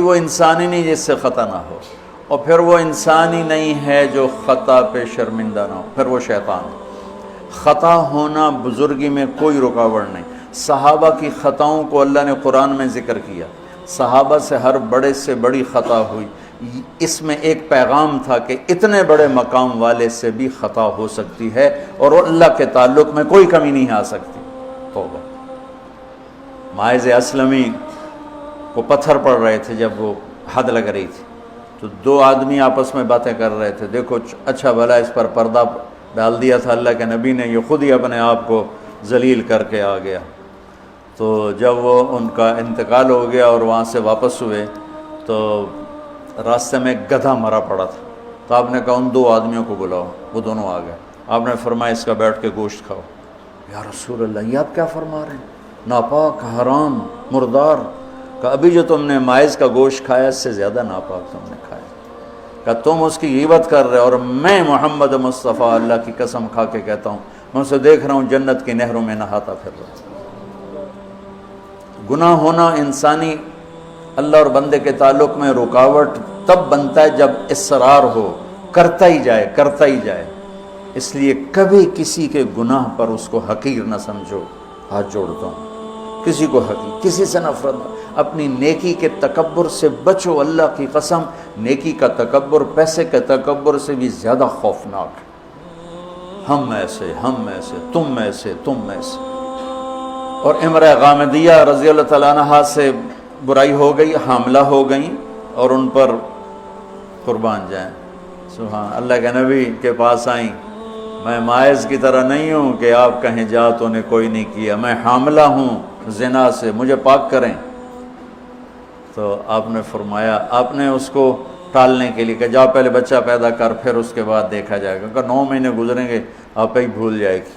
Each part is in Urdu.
وہ انسان ہی نہیں جس سے خطا نہ ہو، اور پھر وہ انسان ہی نہیں ہے جو خطا پہ شرمندہ نہ ہو، پھر وہ شیطان ہے۔ خطا ہونا بزرگی میں کوئی رکاوٹ نہیں۔ صحابہ کی خطاؤں کو اللہ نے قرآن میں ذکر کیا، صحابہ سے ہر بڑے سے بڑی خطا ہوئی، اس میں ایک پیغام تھا کہ اتنے بڑے مقام والے سے بھی خطا ہو سکتی ہے اور اللہ کے تعلق میں کوئی کمی نہیں آ سکتی۔ توبہ۔ ماعز اسلمی کو پتھر پڑ رہے تھے جب وہ حد لگ رہی تھی، تو دو آدمی آپس میں باتیں کر رہے تھے، دیکھو اچھا بھلا اس پر پردہ ڈال دیا تھا اللہ کے نبی نے، یہ خود ہی اپنے آپ کو ذلیل کر کے آ گیا۔ تو جب وہ ان کا انتقال ہو گیا اور وہاں سے واپس ہوئے تو راستے میں ایک گدھا مرا پڑا تھا، تو آپ نے کہا ان دو آدمیوں کو بلاؤ، وہ دونوں آ گئے۔ آپ نے فرمایا اس کا بیٹھ کے گوشت کھاؤ۔ یا رسول اللہ، یہ آپ کیا فرما رہے ہیں؟ ناپاک، حرام، مردار۔ کہ ابھی جو تم نے ماعز کا گوشت کھایا اس سے زیادہ ناپاک تم نے کھایا۔ کہ تم اس کی غیبت کر رہے، اور میں محمد مصطفیٰ اللہ کی قسم کھا کے کہتا ہوں میں اسے دیکھ رہا ہوں جنت کی نہروں میں نہاتا پھر رہا ہوں۔ گناہ ہونا انسانی اللہ اور بندے کے تعلق میں رکاوٹ تب بنتا ہے جب اصرار ہو، کرتا ہی جائے کرتا ہی جائے۔ اس لیے کبھی کسی کے گناہ پر اس کو حقیر نہ سمجھو۔ ہاتھ جوڑتا ہوں، کسی کو حقیر، کسی سے نفرت نہ، اپنی نیکی کے تکبر سے بچو۔ اللہ کی قسم، نیکی کا تکبر پیسے کے تکبر سے بھی زیادہ خوفناک ہے۔ ہم ایسے، ہم ایسے، تم ایسے، تم ایسے۔ اور امرأہ غامدیہ رضی اللہ تعالیٰ عنہا سے برائی ہو گئی، حاملہ ہو گئیں، اور ان پر قربان جائیں۔ سبحان اللہ کے نبی کے پاس آئیں، میں ماعز کی طرح نہیں ہوں کہ آپ کہیں جا تو نے کوئی نہیں کیا، میں حاملہ ہوں زنا سے، مجھے پاک کریں۔ تو آپ نے فرمایا، آپ نے اس کو ٹالنے کے لیے کہ جا پہلے بچہ پیدا کر پھر اس کے بعد دیکھا جائے گا، کہ 9 مہینے گزریں گے آپ ہی بھول جائے گی۔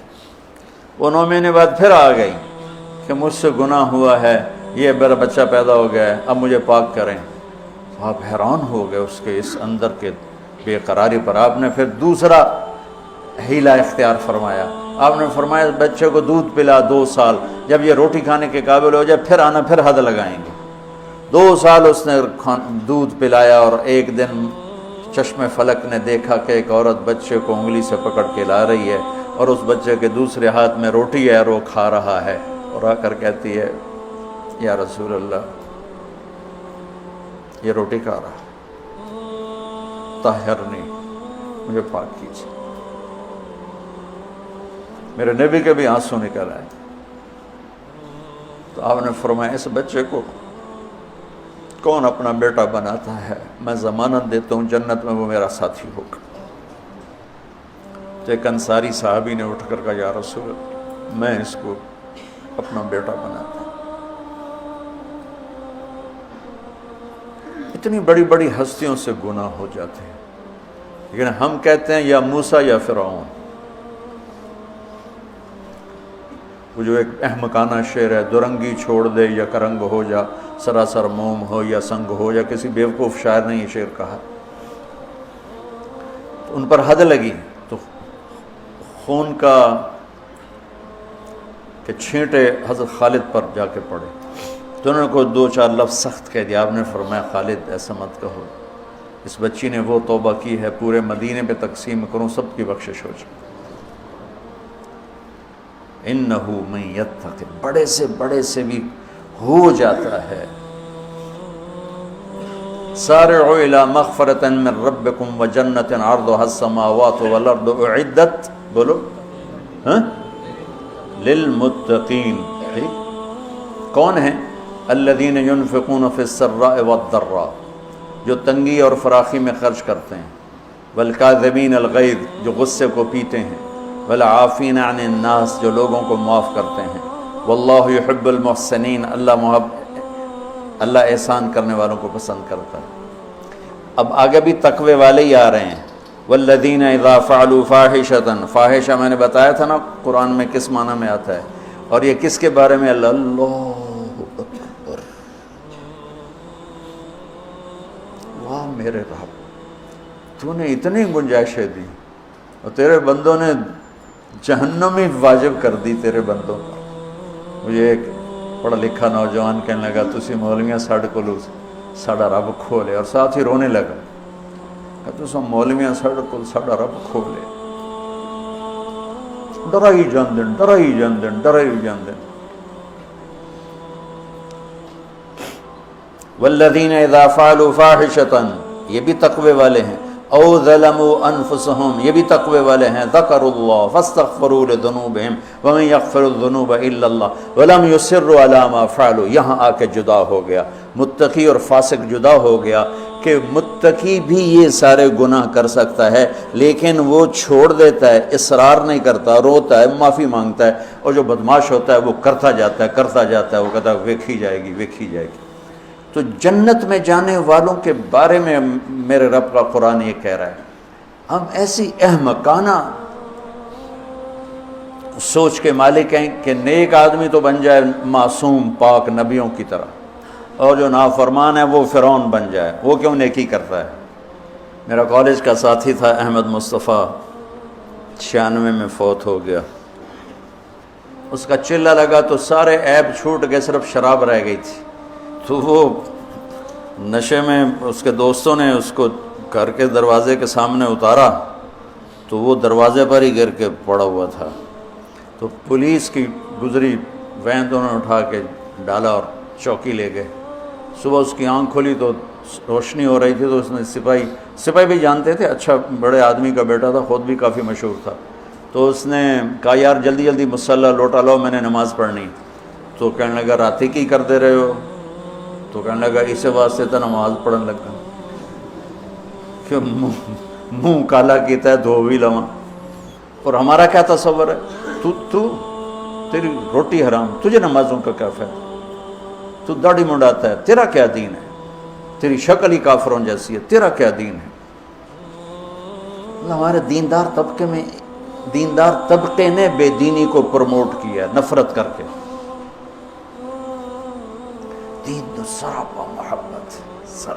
وہ 9 مہینے بعد پھر آ گئی کہ مجھ سے گناہ ہوا ہے، یہ میرا بچہ پیدا ہو گیا ہے، اب مجھے پاک کریں۔ آپ حیران ہو گئے اس کے اس اندر کے بے قراری پر۔ آپ نے پھر دوسرا ہیلا اختیار فرمایا، آپ نے فرمایا بچے کو دودھ پلا 2 سال، جب یہ روٹی کھانے کے قابل ہو جائے پھر آنا، پھر حد لگائیں گے۔ 2 سال اس نے دودھ پلایا، اور ایک دن چشم فلک نے دیکھا کہ ایک عورت بچے کو انگلی سے پکڑ کے لا رہی ہے، اور اس بچے کے دوسرے ہاتھ میں روٹی ہے اور وہ کھا رہا ہے، اور آ کر کہتی ہے یا رسول اللہ یہ روٹی کھا رہا، طہرنی، مجھے پاک کیجیے۔ میرے نبی کے بھی آنسو نکل آئے۔ تو آپ نے فرمایا اس بچے کو کون اپنا بیٹا بناتا ہے، میں ضمانت دیتا ہوں جنت میں وہ میرا ساتھی ہوگا۔ تو ایک انصاری صحابی نے اٹھ کر کہا یا رسول اللہ میں اس کو اپنا بیٹا بناتا ہوں۔ اتنی بڑی بڑی ہستیوں سے گناہ ہو جاتے ہیں، لیکن ہم کہتے ہیں یا موسیٰ یا فرعون۔ وہ جو ایک احمقانہ شعر ہے، دورنگی چھوڑ دے یا کرنگ ہو جا، سراسر موم ہو یا سنگ ہو جا، کسی بیوقوف شاعر نے یہ شعر کہا۔ تو ان پر حد لگی تو خون کا کہ چھینٹے حضرت خالد پر جا کے پڑے، تو انہوں نے کو 2-4 لفظ سخت کہہ دیا۔ آپ نے فرمایا خالد ایسا مت کہو، اس بچی نے وہ توبہ کی ہے پورے مدینے پہ تقسیم کروں سب کی بخشش ہو جائے۔ انہو من یتق، بڑے سے بڑے سے بھی ہو جاتا ہے۔ سارعوا الی مغفرۃ من ربکم وجنۃ عرضها السماوات والارض اعدت، بولو للمتقین۔ ٹھیک، کون ہیں؟ الذین ينفقون فی السراء والضراء، جو تنگی اور فراخی میں خرچ کرتے ہیں، والکاظمین الغیظ، جو غصے کو پیتے ہیں، والعافین عن الناس، جو لوگوں کو معاف کرتے ہیں، واللہ یحب المحسنین، اللہ احسان کرنے والوں کو پسند کرتا ہے۔ اب آگے بھی تقوی والے ہی آ رہے ہیں۔ والذین اذا فعلوا فاحشۃ، فاحشہ میں نے بتایا تھا نا قرآن میں کس معنی میں آتا ہے، اور یہ کس کے بارے میں؟ اللہ اکبر، واہ میرے رب، تو نے اتنی گنجائشیں دی اور تیرے بندوں نے جہنم ہی واجب کر دی تیرے بندوں پر۔ مجھے ایک پڑھا لکھا نوجوان کہنے لگا تسی مولویاں ساڈے کولوں ساڑا رب کھولے، اور ساتھ ہی رونے لگا کہ تو سب مولویاں ساڑا رب کھولے، ڈرائی جاندن ڈرائی جاندن ڈرائی جاندن۔ والذین اذا فعلوا فاحشۃ، یہ بھی تقوی والے ہیں، او ظلموا انفسهم، یہ بھی تقوی والے ہیں، ذکروا اللہ فاستغفروا لذنوبہم ومن یغفر الذنوب الا اللہ ولم یصروا علی ما فعلوا۔ یہاں آ کے جدا ہو گیا، متقی اور فاسق جدا ہو گیا کہ متقی بھی یہ سارے گناہ کر سکتا ہے لیکن وہ چھوڑ دیتا ہے، اصرار نہیں کرتا، روتا ہے، معافی مانگتا ہے، اور جو بدماش ہوتا ہے وہ کرتا جاتا ہے، وہ کہتا ہے ویکھی جائے گی ویکھی جائے گی۔ تو جنت میں جانے والوں کے بارے میں میرے رب کا قرآن یہ کہہ رہا ہے، ہم ایسی احمقانہ سوچ کے مالک ہیں کہ نیک آدمی تو بن جائے معصوم پاک نبیوں کی طرح، اور جو نافرمان ہے وہ فرعون بن جائے، وہ کیوں نیکی کرتا ہے۔ میرا کالج کا ساتھی تھا احمد مصطفیٰ، 96 میں فوت ہو گیا۔ اس کا چلہ لگا تو سارے عیب چھوٹ گئے، صرف شراب رہ گئی تھی، تو وہ نشے میں اس کے دوستوں نے اس کو گھر کے دروازے کے سامنے اتارا تو وہ دروازے پر ہی گر کے پڑا ہوا تھا۔ تو پولیس کی گزری وین تو انہوں نے اٹھا کے ڈالا اور چوکی لے گئے۔ صبح اس کی آنکھ کھلی تو روشنی ہو رہی تھی، تو اس نے سپاہی بھی جانتے تھے، اچھا بڑے آدمی کا بیٹا تھا، خود بھی کافی مشہور تھا، تو اس نے کہا یار جلدی جلدی مصلی لوٹا لاؤ، میں نے نماز پڑھنی۔ تو کہنے لگا راتی کی کر دے رہے ہو؟ تو کہنے لگا اسے واسطے تو نماز پڑھن لگا کہ منہ کالا کیتا ہے دھو بھی لواں۔ اور ہمارا کیا تصور ہے، تیری روٹی حرام، تجھے نمازوں کا کیا فائدہ، تو داڑھی منڈاتا ہے، تیرا کیا دین ہے، تیری شکل ہی کافروں جیسی ہے، تیرا کیا دین ہے۔ ہمارے دیندار طبقے نے بے دینی کو پروموٹ کیا نفرت کر کے۔ دین تو سراپا محبت سر